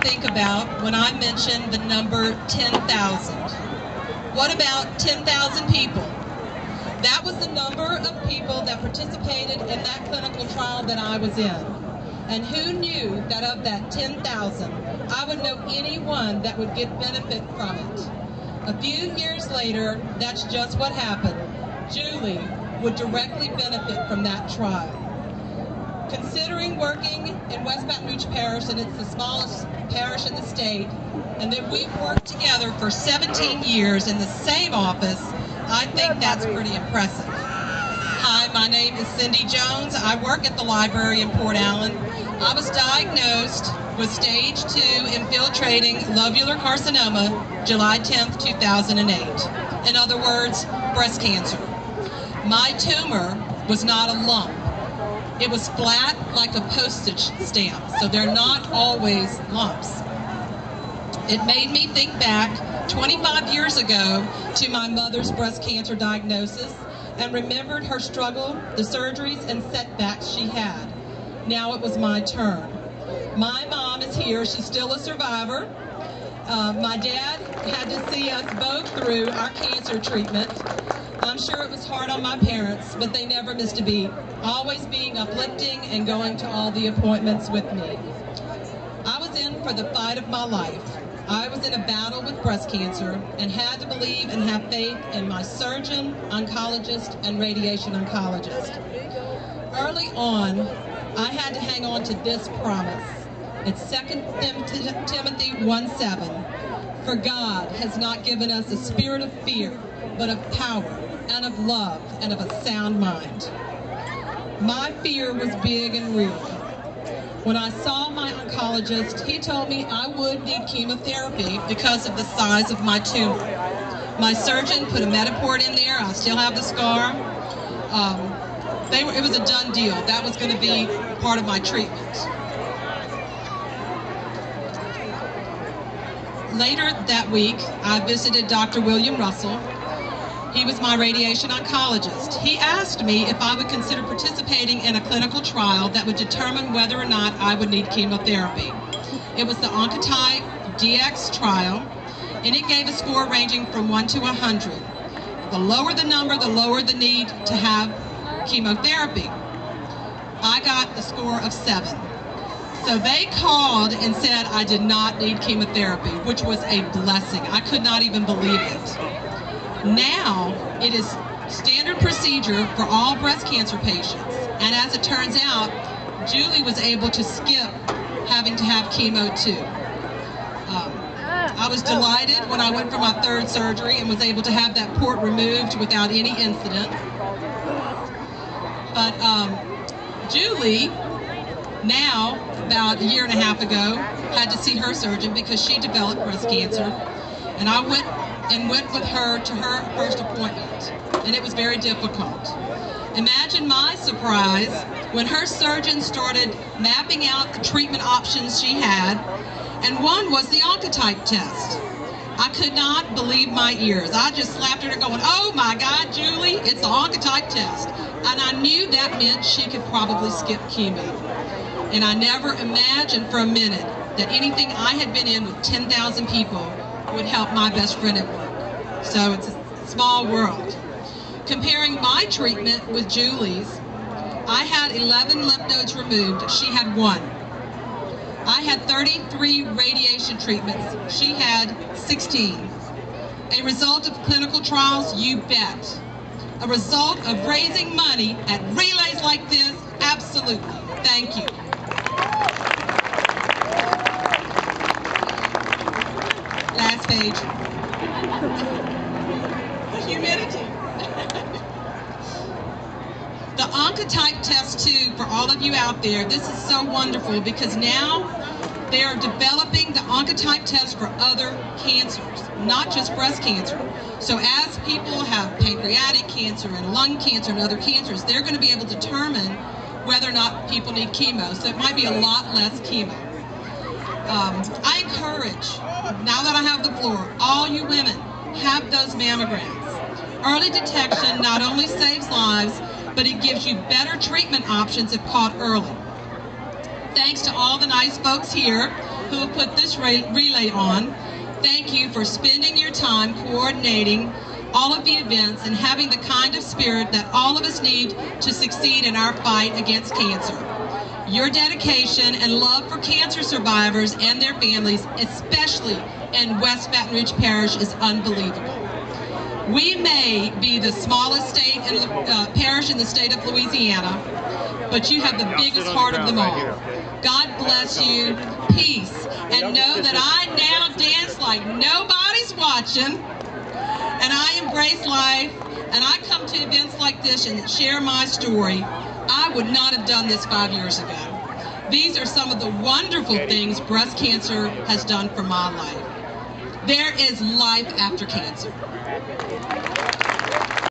think about when I mention the number 10,000? What about 10,000 people? That was the number of people that participated in that clinical trial that I was in. And who knew that of that 10,000, I would know anyone that would get benefit from it? A few years later, that's just what happened. Julie would directly benefit from that trial. Considering working in West Baton Rouge Parish, and it's the smallest parish in the state, and that we've worked together for 17 years in the same office, I think that's pretty impressive. Hi, my name is Cyndi Jones. I work at the library in Port Allen. I was diagnosed with stage 2 infiltrating lobular carcinoma July 10th, 2008. In other words, breast cancer. My tumor was not a lump. It was flat like a postage stamp, so they're not always lumps. It made me think back 25 years ago to my mother's breast cancer diagnosis and remembered her struggle, the surgeries and setbacks she had. Now it was my turn. My mom is here. She's still a survivor. My dad had to see us both through our cancer treatment. I'm sure it was hard on my parents, but they never missed a beat, always being uplifting and going to all the appointments with me. I was in for the fight of my life. I was in a battle with breast cancer and had to believe and have faith in my surgeon, oncologist, and radiation oncologist. Early on, I had to hang on to this promise. It's 2 Timothy 1:7. For God has not given us a spirit of fear, but of power and of love and of a sound mind. My fear was big and real. When I saw my oncologist, he told me I would need chemotherapy because of the size of my tumor. My surgeon put a Metaport in there. I still have the scar. It was a done deal. That was going to be part of my treatment. Later that week, I visited Dr. William Russell. He was my radiation oncologist. He asked me if I would consider participating in a clinical trial that would determine whether or not I would need chemotherapy. It was the Oncotype DX trial, and it gave a score ranging from 1 to 100. The lower the number, the lower the need to have chemotherapy. I got the score of 7. So they called and said I did not need chemotherapy, which was a blessing. I could not even believe it. Now, it is standard procedure for all breast cancer patients. And as it turns out, Julie was able to skip having to have chemo too. I was delighted when I went for my 3rd surgery and was able to have that port removed without any incident. But Julie, now, about a year and a half ago, had to see her surgeon because she developed breast cancer. And I went with her to her first appointment, and it was very difficult. Imagine my surprise when her surgeon started mapping out the treatment options she had, and one was the Oncotype test. I could not believe my ears. I just laughed at her going, "Oh my God, Julie, it's the Oncotype test." And I knew that meant she could probably skip chemo. And I never imagined for a minute that anything I had been in with 10,000 people would help my best friend at work. So it's a small world. Comparing my treatment with Julie's, I had 11 lymph nodes removed. She had 1. I had 33 radiation treatments. She had 16. A result of clinical trials? You bet. A result of raising money at relays like this? Absolutely. Thank you. Last page. Humidity. The Oncotype test too, for all of you out there, this is so wonderful because now they are developing the Oncotype test for other cancers, not just breast cancer. So as people have pancreatic cancer and lung cancer and other cancers, they're going to be able to determine whether or not people need chemo. So it might be a lot less chemo. I encourage, now that I have the floor, all you women, have those mammograms. Early detection not only saves lives, but it gives you better treatment options if caught early. Thanks to all the nice folks here who have put this relay on. Thank you for spending your time coordinating all of the events and having the kind of spirit that all of us need to succeed in our fight against cancer. Your dedication and love for cancer survivors and their families, especially in West Baton Rouge Parish, is unbelievable. We may be the smallest parish in the state of Louisiana, but you have the biggest heart of them all. God bless you, peace, and know that I now dance like nobody's watching, and I embrace life, and I come to events like this and share my story. I would not have done this 5 years ago. These are some of the wonderful things breast cancer has done for my life. There is life after cancer.